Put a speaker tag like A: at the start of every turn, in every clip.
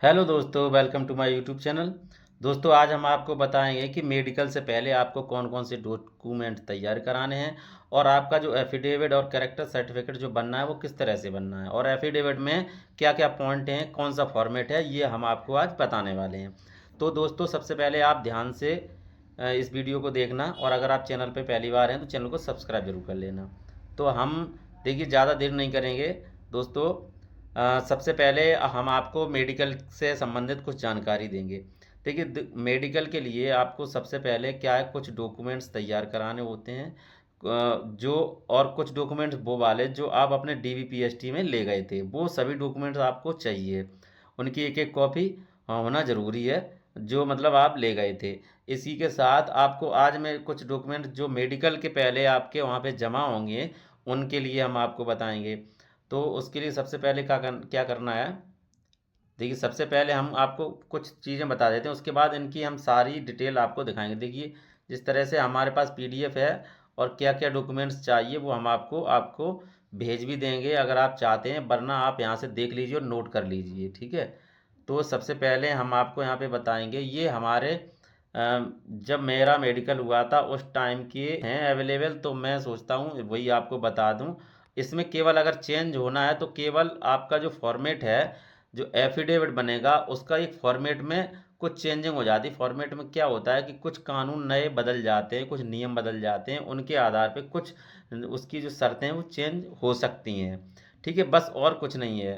A: Hello दोस्तों, welcome to my YouTube channel. दोस्तों, आज हम आपको बताएंगे कि मेडिकल से पहले आपको कौन कौन से डॉक्यूमेंट तैयार कराने हैं और आपका जो एफिडेविट और कैरेक्टर सर्टिफिकेट जो बनना है वो किस तरह से बनना है, और एफिडेविट में क्या क्या पॉइंट हैं, कौन सा फॉर्मेट है, ये हम आपको आज बताने वाले हैं। तो दोस्तों, सबसे पहले आप ध्यान से इस वीडियो को देखना, और अगर आप चैनल पर पहली बार हैं तो चैनल को सब्सक्राइब जरूर कर लेना। तो हम देखिए ज़्यादा देर नहीं करेंगे दोस्तों। सबसे पहले हम आपको मेडिकल से संबंधित कुछ जानकारी देंगे। देखिए, मेडिकल के लिए आपको सबसे पहले क्या है, कुछ डॉक्यूमेंट्स तैयार कराने होते हैं। जो और कुछ डॉक्यूमेंट्स वो वाले जो आप अपने डीवीपीएसटी में ले गए थे, वो सभी डॉक्यूमेंट्स आपको चाहिए। उनकी एक एक कॉपी होना ज़रूरी है, जो मतलब आप ले गए थे। इसी के साथ आपको आज मैं कुछ डॉक्यूमेंट जो मेडिकल के पहले आपके वहाँ पे जमा होंगे, उनके लिए हम आपको बताएंगे। तो उसके लिए सबसे पहले क्या करना है। देखिए, सबसे पहले हम आपको कुछ चीज़ें बता देते हैं, उसके बाद इनकी हम सारी डिटेल आपको दिखाएंगे। देखिए, जिस तरह से हमारे पास पीडीएफ है और क्या क्या डॉक्यूमेंट्स चाहिए वो हम आपको आपको भेज भी देंगे अगर आप चाहते हैं, वरना आप यहाँ से देख लीजिए और नोट कर लीजिए, ठीक है। तो सबसे पहले हम आपको यहाँ पे बताएंगे, ये हमारे जब मेरा मेडिकल हुआ था उस टाइम के हैं अवेलेबल, तो मैं सोचता हूँ वही आपको बता दूँ। इसमें केवल अगर चेंज होना है तो केवल आपका जो फॉर्मेट है, जो एफिडेविट बनेगा उसका एक फॉर्मेट में कुछ चेंजिंग हो जाती है। फॉर्मेट में क्या होता है कि कुछ कानून नए बदल जाते हैं, कुछ नियम बदल जाते हैं, उनके आधार पे कुछ उसकी जो शर्तें हैं वो चेंज हो सकती हैं, ठीक है, बस और कुछ नहीं है।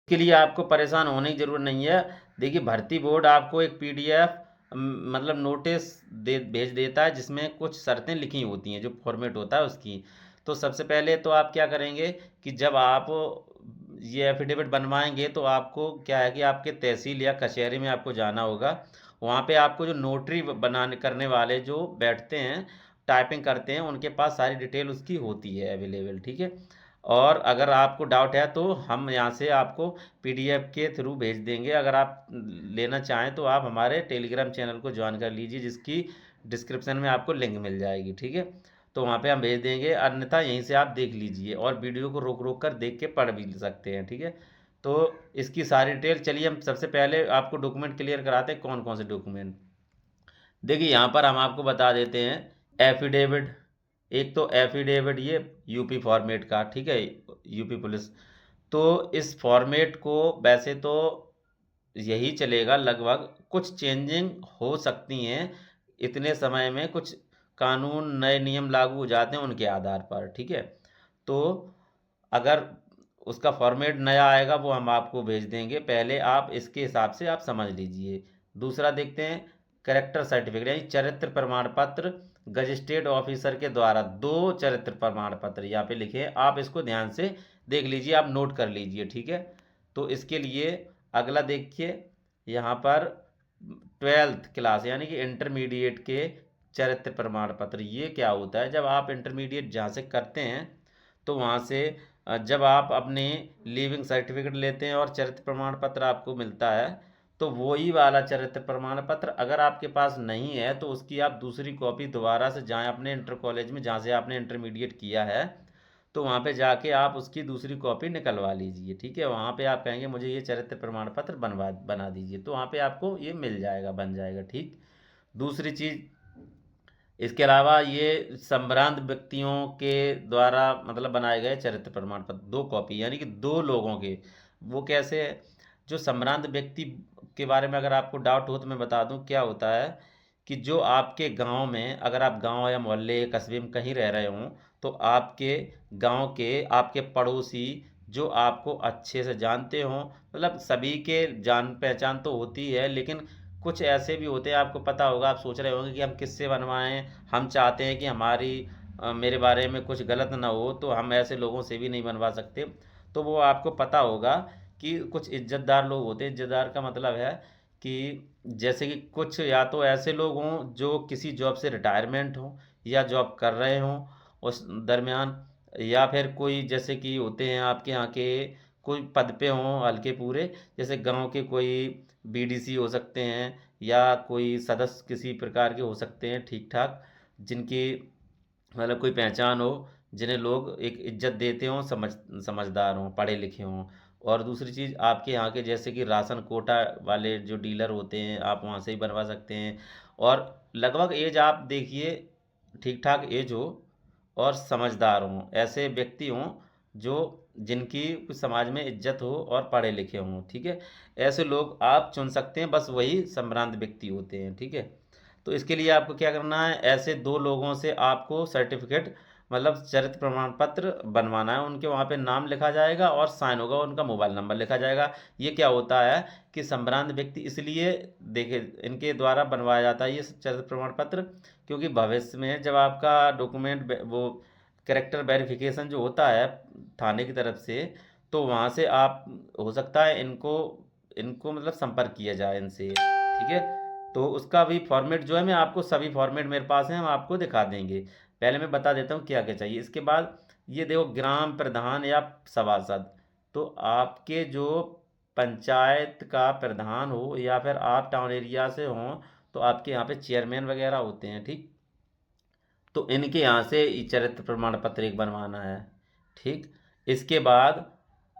A: के लिए आपको परेशान होने की ज़रूरत नहीं है। देखिए, भर्ती बोर्ड आपको एक पीडीएफ मतलब नोटिस दे भेज देता है, जिसमें कुछ शर्तें लिखी होती हैं, जो फॉर्मेट होता है उसकी। तो सबसे पहले तो आप क्या करेंगे कि जब आप ये एफिडेविट बनवाएंगे तो आपको क्या है कि आपके तहसील या कचहरी में आपको जाना होगा। वहाँ पे आपको जो नोटरी बनाने करने वाले जो बैठते हैं, टाइपिंग करते हैं, उनके पास सारी डिटेल उसकी होती है अवेलेबल, ठीक है। और अगर आपको डाउट है तो हम यहाँ से आपको पीडीएफ के थ्रू भेज देंगे। अगर आप लेना चाहें तो आप हमारे टेलीग्राम चैनल को ज्वाइन कर लीजिए, जिसकी डिस्क्रिप्शन में आपको लिंक मिल जाएगी, ठीक है। तो वहाँ पे हम भेज देंगे, अन्यथा यहीं से आप देख लीजिए और वीडियो को रोक रोक कर देख के पढ़ भी सकते हैं, ठीक है। तो इसकी सारी डिटेल, चलिए हम सबसे पहले आपको डॉक्यूमेंट क्लियर कराते हैं, कौन कौन से डॉक्यूमेंट। देखिए, यहाँ पर हम आपको बता देते हैं एफिडेविट। एक तो एफिडेविट ये यूपी फॉर्मेट का, ठीक है, यूपी पुलिस। तो इस फॉर्मेट को वैसे तो यही चलेगा लगभग, कुछ चेंजिंग हो सकती हैं इतने समय में, कुछ कानून नए नियम लागू हो जाते हैं उनके आधार पर, ठीक है। तो अगर उसका फॉर्मेट नया आएगा वो हम आपको भेज देंगे, पहले आप इसके हिसाब से आप समझ लीजिए। दूसरा देखते हैं, करेक्टर सर्टिफिकेट यानी चरित्र प्रमाण पत्र। गजिस्ट्रेट ऑफिसर के द्वारा दो चरित्र प्रमाण पत्र यहाँ पे लिखे हैं, आप इसको ध्यान से देख लीजिए, आप नोट कर लीजिए, ठीक है। तो इसके लिए अगला देखिए, यहाँ पर 12th क्लास यानी कि इंटरमीडिएट के चरित्र प्रमाण पत्र। ये क्या होता है, जब आप इंटरमीडिएट जहाँ से करते हैं तो वहाँ से जब आप अपने लीविंग सर्टिफिकेट लेते हैं और चरित्र प्रमाण पत्र आपको मिलता है, तो वही वाला चरित्र प्रमाण पत्र अगर आपके पास नहीं है तो उसकी आप दूसरी कॉपी दोबारा से जाएं अपने इंटर कॉलेज में जहाँ से आपने इंटरमीडिएट किया है, तो वहाँ पे जाके आप उसकी दूसरी कॉपी निकलवा लीजिए, ठीक है। वहाँ पे आप कहेंगे मुझे ये चरित्र प्रमाण पत्र बना दीजिए, तो वहाँ पे आपको ये मिल जाएगा, बन जाएगा, ठीक। दूसरी चीज़, इसके अलावा ये संभ्रांत व्यक्तियों के द्वारा मतलब बनाए गए चरित्र प्रमाण पत्र, दो कॉपी यानी कि दो लोगों के। वो कैसे है, जो संभ्रांत व्यक्ति के बारे में अगर आपको डाउट हो तो मैं बता दूं क्या होता है, कि जो आपके गांव में, अगर आप गांव या मोहल्ले कस्बे में कहीं रह रहे हों, तो आपके गांव के आपके पड़ोसी जो आपको अच्छे से जानते हों, मतलब सभी के जान पहचान तो होती है, लेकिन कुछ ऐसे भी होते हैं, आपको पता होगा, आप सोच रहे होंगे कि हम किससे बनवाएं, हम चाहते हैं कि हमारी मेरे बारे में कुछ गलत ना हो, तो हम ऐसे लोगों से भी नहीं बनवा सकते। तो वो आपको पता होगा कि कुछ इज्जतदार लोग होते हैं। इज्जतदार का मतलब है कि जैसे कि कुछ या तो ऐसे लोग हों जो किसी जॉब से रिटायरमेंट हों या जॉब कर रहे हों उस दरमियान, या फिर कोई जैसे कि होते हैं आपके यहाँ के कोई पद पे हों हल्के पूरे, जैसे गांव के कोई बीडीसी हो सकते हैं, या कोई सदस्य किसी प्रकार के हो सकते हैं ठीक ठाक, जिनकी मतलब कोई पहचान हो, जिन्हें लोग एक इज्जत देते हों, समझदार हों, पढ़े लिखे हों, और दूसरी चीज़ आपके यहाँ के जैसे कि राशन कोटा वाले जो डीलर होते हैं, आप वहाँ से ही बनवा सकते हैं। और लगभग एज आप देखिए ठीक ठाक एज हो और समझदार हों, ऐसे व्यक्ति हों जो जिनकी कुछ समाज में इज्जत हो और पढ़े लिखे हों, ठीक है। ऐसे लोग आप चुन सकते हैं, बस वही संभ्रांत व्यक्ति होते हैं, ठीक है। तो इसके लिए आपको क्या करना है, ऐसे 2 लोगों से आपको सर्टिफिकेट मतलब चरित्र प्रमाण पत्र बनवाना है। उनके वहाँ पे नाम लिखा जाएगा और साइन होगा, उनका मोबाइल नंबर लिखा जाएगा। ये क्या होता है कि संभ्रांत व्यक्ति इसलिए देखे इनके द्वारा बनवाया जाता है ये चरित्र प्रमाण पत्र, क्योंकि भविष्य में जब आपका डॉक्यूमेंट वो कैरेक्टर वेरिफिकेशन जो होता है थाने की तरफ से, तो वहाँ से आप हो सकता है इनको इनको मतलब संपर्क किया जाए इनसे, ठीक है। तो उसका भी फॉर्मेट जो है, मैं आपको सभी फॉर्मेट मेरे पास हैं, हम आपको दिखा देंगे। पहले मैं बता देता हूँ क्या क्या चाहिए। इसके बाद ये देखो, ग्राम प्रधान या सभासद, तो आपके जो पंचायत का प्रधान हो या फिर आप टाउन एरिया से हों, तो आपके यहाँ पे चेयरमैन वगैरह होते हैं, ठीक। तो इनके यहाँ से चरित्र प्रमाण पत्र एक बनवाना है, ठीक। इसके बाद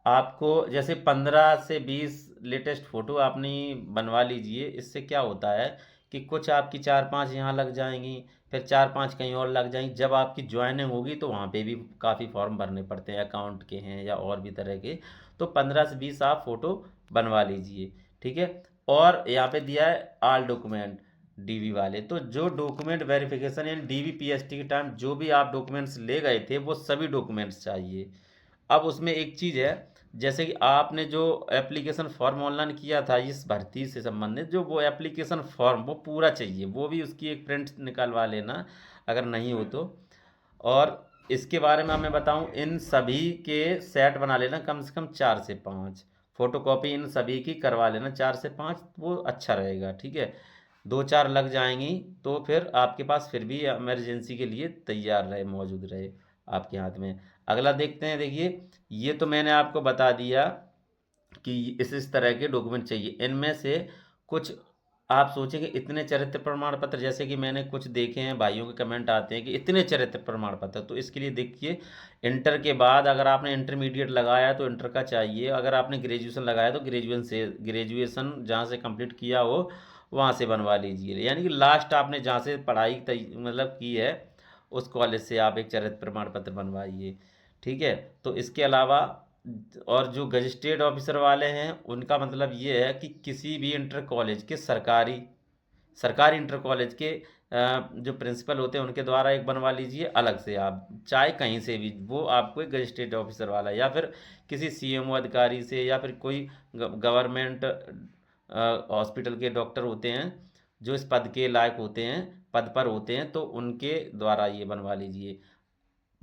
A: आपको जैसे 15 से 20 लेटेस्ट फ़ोटो आपने बनवा लीजिए। इससे क्या होता है कि कुछ आपकी 4-5 यहाँ लग जाएंगी, फिर 4-5 कहीं और लग जाएंगी। जब आपकी ज्वाइनिंग होगी तो वहाँ पे भी काफ़ी फॉर्म भरने पड़ते हैं, अकाउंट के हैं या और भी तरह के। तो 15 से 20 आप फ़ोटो बनवा लीजिए, ठीक है। और यहाँ पे दिया है आल डॉक्यूमेंट डीवी वाले, तो जो डॉक्यूमेंट वेरिफिकेशन यानी डीवी पीएसटी के टाइम जो भी आप डॉक्यूमेंट्स ले गए थे वो सभी डॉक्यूमेंट्स चाहिए। अब उसमें एक चीज़ है, जैसे कि आपने जो एप्लीकेशन फॉर्म ऑनलाइन किया था इस भर्ती से संबंधित, जो वो एप्लीकेशन फॉर्म वो पूरा चाहिए, वो भी उसकी एक प्रिंट निकलवा लेना अगर नहीं हो तो। और इसके बारे में मैं बताऊं, इन सभी के सेट बना लेना, कम से कम 4 से 5 फोटोकॉपी इन सभी की करवा लेना, 4 से 5, वो अच्छा रहेगा, ठीक है। 2-4 लग जाएंगी तो फिर आपके पास फिर भी इमरजेंसी के लिए तैयार रहे, मौजूद रहे आपके हाथ में। अगला देखते हैं, देखिए ये तो मैंने आपको बता दिया कि इस तरह के डॉक्यूमेंट चाहिए। इनमें से कुछ आप सोचेंगे इतने चरित्र प्रमाण पत्र, जैसे कि मैंने कुछ देखे हैं, भाइयों के कमेंट आते हैं कि इतने चरित्र प्रमाण पत्र, तो इसके लिए देखिए इंटर के बाद अगर आपने इंटरमीडिएट लगाया तो इंटर का चाहिए, अगर आपने ग्रेजुएशन लगाया तो ग्रेजुएशन जहाँ से कंप्लीट किया हो वहाँ से बनवा लीजिए, यानी कि लास्ट आपने जहाँ से पढ़ाई मतलब की है उस कॉलेज से आप एक चरित्र प्रमाण पत्र बनवाइए, ठीक है। तो इसके अलावा और जो गजिस्ट्रेट ऑफिसर वाले हैं उनका मतलब ये है कि किसी भी इंटर कॉलेज के सरकारी सरकारी इंटर कॉलेज के जो प्रिंसिपल होते हैं उनके द्वारा एक बनवा लीजिए अलग से, आप चाहे कहीं से भी, वो आपको एक गजिस्ट्रेट ऑफिसर वाला या फिर किसी सीएमओ अधिकारी से या फिर कोई गवर्नमेंट हॉस्पिटल के डॉक्टर होते हैं जो इस पद के लायक होते हैं, पद पर होते हैं, तो उनके द्वारा ये बनवा लीजिए।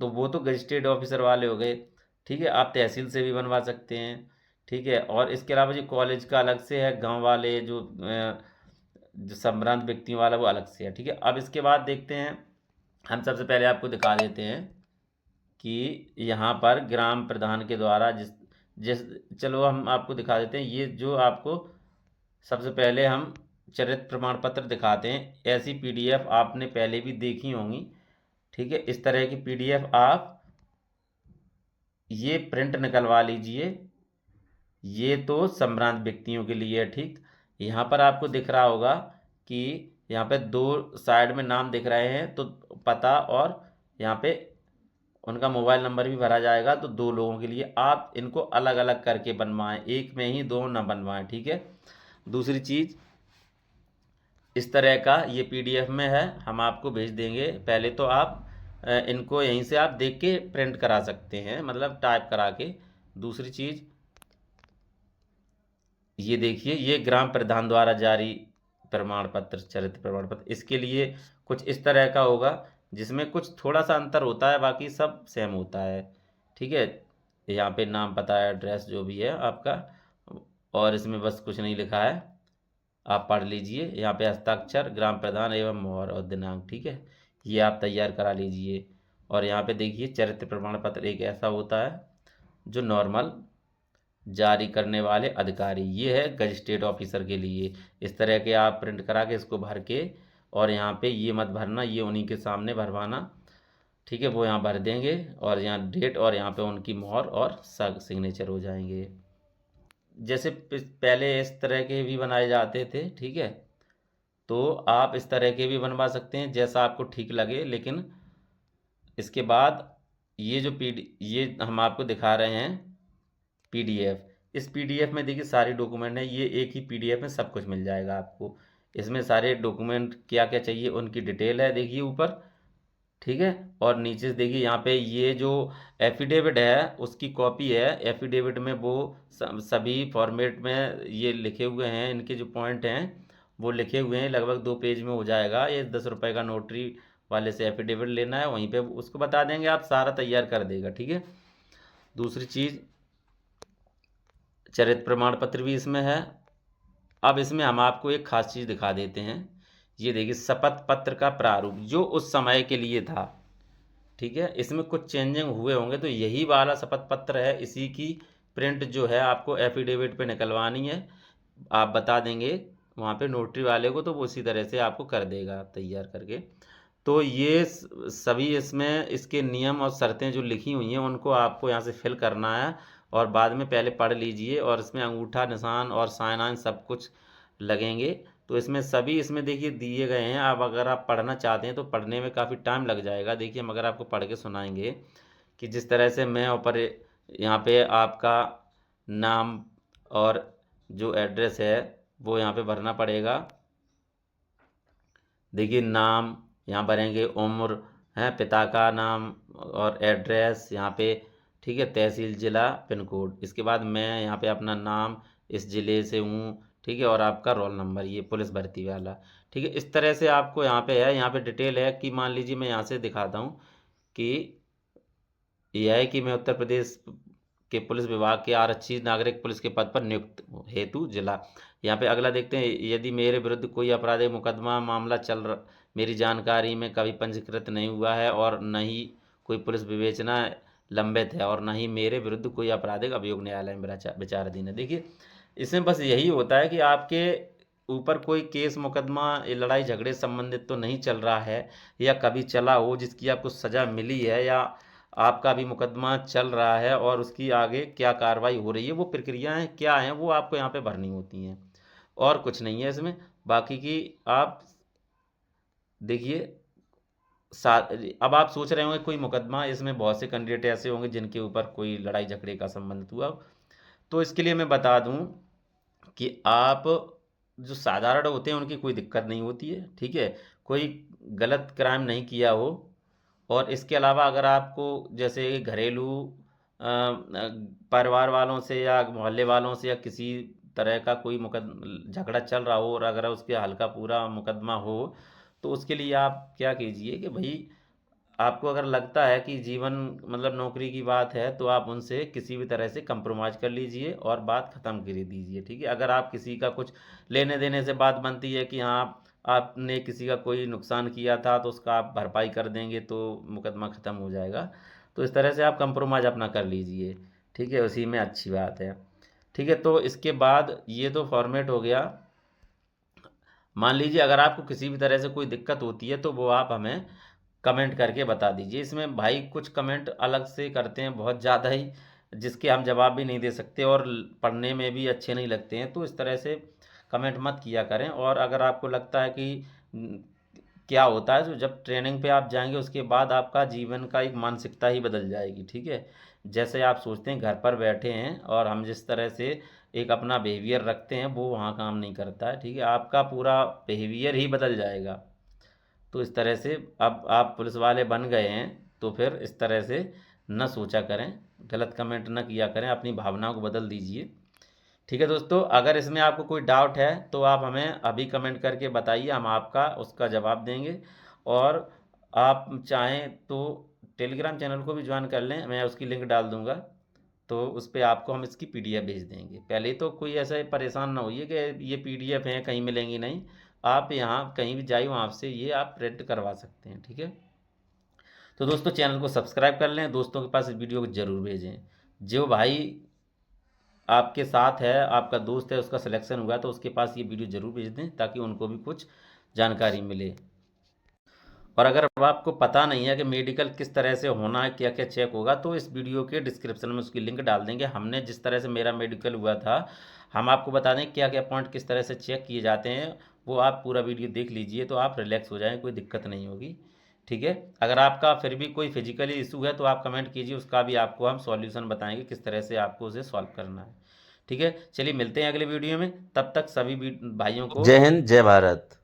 A: तो वो तो गजिस्ट्रेट ऑफिसर वाले हो गए, ठीक है। आप तहसील से भी बनवा सकते हैं, ठीक है। और इसके अलावा जो कॉलेज का अलग से है, गांव वाले जो संभ्रांत व्यक्तियों वाला वो अलग से है, ठीक है। अब इसके बाद देखते हैं, हम सबसे पहले आपको दिखा देते हैं कि यहाँ पर ग्राम प्रधान के द्वारा जिस जिस चलो हम आपको दिखा देते हैं। ये जो आपको सबसे पहले हम चरित्र प्रमाण पत्र दिखाते हैं, ऐसी पीडीएफ आपने पहले भी देखी होंगी, ठीक है। इस तरह की पीडीएफ आप ये प्रिंट निकलवा लीजिए। ये तो संभ्रांत व्यक्तियों के लिए है, ठीक। यहाँ पर आपको दिख रहा होगा कि यहाँ पे 2 साइड में नाम दिख रहे हैं, तो पता और यहाँ पे उनका मोबाइल नंबर भी भरा जाएगा। तो 2 लोगों के लिए आप इनको अलग अलग करके बनवाएं, एक में ही 2 ना बनवाएं, ठीक है। दूसरी चीज़, इस तरह का ये पीडीएफ में है, हम आपको भेज देंगे। पहले तो आप इनको यहीं से आप देख के प्रिंट करा सकते हैं, मतलब टाइप करा के। दूसरी चीज़ ये देखिए, ये ग्राम प्रधान द्वारा जारी प्रमाण पत्र, चरित्र प्रमाण पत्र, इसके लिए कुछ इस तरह का होगा, जिसमें कुछ थोड़ा सा अंतर होता है, बाकी सब सेम होता है, ठीक है। यहाँ पे नाम, पता है, एड्रेस जो भी है आपका, और इसमें बस कुछ नहीं लिखा है, आप पढ़ लीजिए। यहाँ पे हस्ताक्षर ग्राम प्रधान एवं मोहर और दिनांक, ठीक है, ये आप तैयार करा लीजिए। और यहाँ पे देखिए चरित्र प्रमाण पत्र एक ऐसा होता है जो नॉर्मल जारी करने वाले अधिकारी, ये है गजिस्ट्रेट ऑफिसर के लिए। इस तरह के आप प्रिंट करा के इसको भर के, और यहाँ पे ये मत भरना, ये उन्हीं के सामने भरवाना, ठीक है। वो यहाँ भर देंगे और यहाँ डेट और यहाँ पे उनकी मोहर और सिग्नेचर हो जाएंगे। जैसे पहले इस तरह के भी बनाए जाते थे, ठीक है, तो आप इस तरह के भी बनवा सकते हैं जैसा आपको ठीक लगे। लेकिन इसके बाद ये जो ये हम आपको दिखा रहे हैं पीडीएफ, इस पीडीएफ में देखिए सारी डॉक्यूमेंट है, ये एक ही पीडीएफ में सब कुछ मिल जाएगा आपको। इसमें सारे डॉक्यूमेंट क्या क्या चाहिए उनकी डिटेल है, देखिए ऊपर, ठीक है। और नीचे से देखिए यहाँ पे ये जो एफिडेविट है उसकी कॉपी है। एफिडेविट में वो सभी फॉर्मेट में ये लिखे हुए हैं, इनके जो पॉइंट हैं वो लिखे हुए हैं, लगभग 2 पेज में हो जाएगा। ये 10 रुपये का नोटरी वाले से एफिडेविट लेना है, वहीं पे उसको बता देंगे, आप सारा तैयार कर देगा, ठीक है। दूसरी चीज़, चरित्र प्रमाण पत्र भी इसमें है। अब इसमें हम आपको एक खास चीज़ दिखा देते हैं, ये देखिए शपथ पत्र का प्रारूप जो उस समय के लिए था, ठीक है। इसमें कुछ चेंजिंग हुए होंगे, तो यही वाला शपथ पत्र है, इसी की प्रिंट जो है आपको एफिडेविट पे निकलवानी है। आप बता देंगे वहाँ पे नोटरी वाले को, तो वो उसी तरह से आपको कर देगा तैयार करके। तो ये सभी इसमें इसके नियम और शर्तें जो लिखी हुई हैं उनको आपको यहाँ से फिल करना है, और बाद में पहले पढ़ लीजिए। और इसमें अंगूठा निशान और साइन सब कुछ लगेंगे, तो इसमें सभी इसमें देखिए दिए गए हैं। अब अगर आप पढ़ना चाहते हैं तो पढ़ने में काफ़ी टाइम लग जाएगा। देखिए हम अगर आपको पढ़ के सुनाएंगे कि जिस तरह से मैं ऊपर यहाँ पे आपका नाम और जो एड्रेस है वो यहाँ पे भरना पड़ेगा। देखिए नाम यहाँ भरेंगे, उम्र है, पिता का नाम और एड्रेस यहाँ पे, ठीक है, तहसील, ज़िला, पिन कोड। इसके बाद मैं यहाँ पे अपना नाम, इस ज़िले से हूँ, ठीक है, और आपका रोल नंबर, ये पुलिस भर्ती वाला, ठीक है। इस तरह से आपको यहाँ पे है, यहाँ पे डिटेल है कि मान लीजिए मैं यहाँ से दिखाता हूँ कि यह है कि मैं उत्तर प्रदेश के पुलिस विभाग के आरक्षित नागरिक पुलिस के पद पर नियुक्त हेतु जिला। यहाँ पे अगला देखते हैं, यदि मेरे विरुद्ध कोई आपराधिक मुकदमा मामला चल रहा, मेरी जानकारी में कभी पंजीकृत नहीं हुआ है, और न ही कोई पुलिस विवेचना लंबित है, और न ही मेरे विरुद्ध कोई आपराधिक अभियोग न्यायालय में विचाराधीन है। देखिए इसमें बस यही होता है कि आपके ऊपर कोई केस मुकदमा लड़ाई झगड़े संबंधित तो नहीं चल रहा है, या कभी चला हो जिसकी आपको सज़ा मिली है, या आपका भी मुकदमा चल रहा है और उसकी आगे क्या कार्रवाई हो रही है, वो प्रक्रियाएं क्या हैं वो आपको यहाँ पे भरनी होती हैं, और कुछ नहीं है इसमें। बाकी की आप देखिए अब आप सोच रहे होंगे कोई मुकदमा, इसमें बहुत से कैंडिडेट ऐसे होंगे जिनके ऊपर कोई लड़ाई झगड़े का संबंधित हुआ। तो इसके लिए मैं बता दूं कि आप जो साधारण होते हैं उनकी कोई दिक्कत नहीं होती है, ठीक है, कोई गलत क्राइम नहीं किया हो। और इसके अलावा अगर आपको जैसे घरेलू परिवार वालों से या मोहल्ले वालों से या किसी तरह का कोई झगड़ा चल रहा हो, और अगर उसके हल्का पूरा मुकदमा हो, तो उसके लिए आप क्या कीजिए कि भाई आपको अगर लगता है कि जीवन मतलब नौकरी की बात है, तो आप उनसे किसी भी तरह से कंप्रोमाइज़ कर लीजिए और बात ख़त्म कर दीजिए, ठीक है। अगर आप किसी का कुछ लेने देने से बात बनती है कि हाँ आपने किसी का कोई नुकसान किया था तो उसका आप भरपाई कर देंगे तो मुकदमा ख़त्म हो जाएगा, तो इस तरह से आप कंप्रोमाइज़ अपना कर लीजिए, ठीक है, उसी में अच्छी बात है, ठीक है। तो इसके बाद ये तो फॉर्मेट हो गया। मान लीजिए अगर आपको किसी भी तरह से कोई दिक्कत होती है तो वो आप हमें कमेंट करके बता दीजिए। इसमें भाई कुछ कमेंट अलग से करते हैं बहुत ज़्यादा ही, जिसके हम जवाब भी नहीं दे सकते और पढ़ने में भी अच्छे नहीं लगते हैं, तो इस तरह से कमेंट मत किया करें। और अगर आपको लगता है कि क्या होता है, तो जब ट्रेनिंग पे आप जाएंगे उसके बाद आपका जीवन का एक मानसिकता ही बदल जाएगी, ठीक है। जैसे आप सोचते हैं घर पर बैठे हैं और हम जिस तरह से एक अपना बिहेवियर रखते हैं वो वहाँ काम नहीं करता है, ठीक है, आपका पूरा बिहेवियर ही बदल जाएगा। तो इस तरह से अब आप पुलिस वाले बन गए हैं तो फिर इस तरह से न सोचा करें, गलत कमेंट न किया करें, अपनी भावनाओं को बदल दीजिए, ठीक है दोस्तों। अगर इसमें आपको कोई डाउट है तो आप हमें अभी कमेंट करके बताइए, हम आपका उसका जवाब देंगे। और आप चाहें तो टेलीग्राम चैनल को भी ज्वाइन कर लें, मैं उसकी लिंक डाल दूंगा, तो उस पर आपको हम इसकी पीडीएफ भेज देंगे। पहले तो कोई ऐसा परेशान ना होइए कि ये पीडीएफ हैं कहीं मिलेंगी नहीं, आप यहाँ कहीं भी जाइए वहाँ से ये आप प्रिंट करवा सकते हैं, ठीक है। तो दोस्तों चैनल को सब्सक्राइब कर लें, दोस्तों के पास इस वीडियो को ज़रूर भेजें। जो भाई आपके साथ है, आपका दोस्त है, उसका सिलेक्शन हुआ तो उसके पास ये वीडियो ज़रूर भेज दें ताकि उनको भी कुछ जानकारी मिले। और अगर अब आपको पता नहीं है कि मेडिकल किस तरह से होना है, क्या क्या चेक होगा, तो इस वीडियो के डिस्क्रिप्शन में उसकी लिंक डाल देंगे। हमने जिस तरह से मेरा मेडिकल हुआ था, हम आपको बता दें क्या क्या पॉइंट किस तरह से चेक किए जाते हैं। वो आप पूरा वीडियो देख लीजिए तो आप रिलैक्स हो जाएं, कोई दिक्कत नहीं होगी। ठीक है, अगर आपका फिर भी कोई फिजिकली इशू है तो आप कमेंट कीजिए, उसका भी आपको हम सॉल्यूशन बताएंगे किस तरह से आपको उसे सॉल्व करना है। ठीक है, चलिए मिलते हैं अगले वीडियो में, तब तक सभी भाइयों को
B: जय हिंद, जय भारत।